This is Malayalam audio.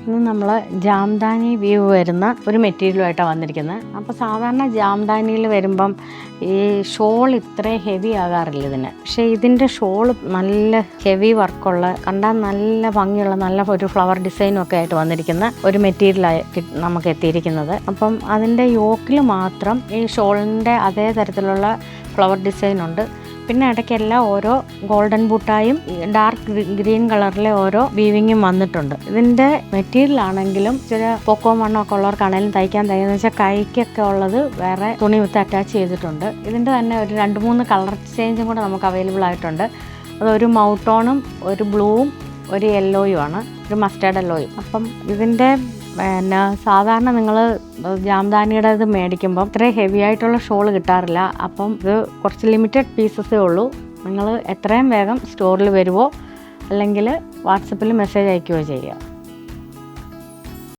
ഇന്ന് നമ്മൾ ജാംദാനി വ്യൂ വരുന്ന ഒരു മെറ്റീരിയലുമായിട്ടാണ് വന്നിരിക്കുന്നത്. അപ്പോൾ സാധാരണ ജാംദാനിയിൽ വരുമ്പം ഈ ഷോൾ ഇത്രയും ഹെവി ആകാറില്ല ഇതിന്. പക്ഷേ ഇതിൻ്റെ ഷോൾ നല്ല ഹെവി വർക്കുള്ള, കണ്ടാൽ നല്ല ഭംഗിയുള്ള, നല്ല ഒരു ഫ്ലവർ ഡിസൈനും ഒക്കെ ആയിട്ട് വന്നിരിക്കുന്ന ഒരു മെറ്റീരിയലായി നമുക്ക് എത്തിയിരിക്കുന്നത്. അപ്പം അതിൻ്റെ യോക്കിൽ മാത്രം ഈ ഷോളിൻ്റെ അതേ തരത്തിലുള്ള ഫ്ലവർ ഡിസൈൻ ഉണ്ട്. പിന്നെ ഇടയ്ക്കെല്ലാം ഓരോ ഗോൾഡൻ ബൂട്ടായും ഡാർക്ക് ഗ്രീൻ കളറിലെ ഓരോ വീവിങ്ങും വന്നിട്ടുണ്ട്. ഇതിൻ്റെ മെറ്റീരിയൽ ആണെങ്കിലും ഇച്ചിരി പൊക്കവും മണ്ണൊക്കെ ഉള്ളവർക്കാണെങ്കിലും തയ്ക്കാന്ന് വെച്ചാൽ കൈക്കൊക്കെ ഉള്ളത് വേറെ തുണി വിത്ത് അറ്റാച്ച് ചെയ്തിട്ടുണ്ട്. ഇതിൻ്റെ തന്നെ ഒരു 2-3 കളർ ചേഞ്ചും കൂടെ നമുക്ക് അവൈലബിൾ ആയിട്ടുണ്ട്. അതൊരു മൗട്ടോണും ഒരു ബ്ലൂവും ഒരു യെല്ലോയുമാണ്, ഒരു മസ്റ്റേർഡ് യെല്ലോയും. അപ്പം ഇതിൻ്റെ സാധാരണ നിങ്ങൾ ജാംദാനിയുടെ ഇത് മേടിക്കുമ്പം ഇത്രയും ഹെവി ആയിട്ടുള്ള ഷോൾ കിട്ടാറില്ല. അപ്പം ഇത് കുറച്ച് ലിമിറ്റഡ് പീസസേ ഉള്ളൂ. നിങ്ങൾ എത്രയും വേഗം സ്റ്റോറിൽ വരുവോ അല്ലെങ്കിൽ വാട്സപ്പിൽ മെസ്സേജ് അയക്കുകയോ ചെയ്യുക.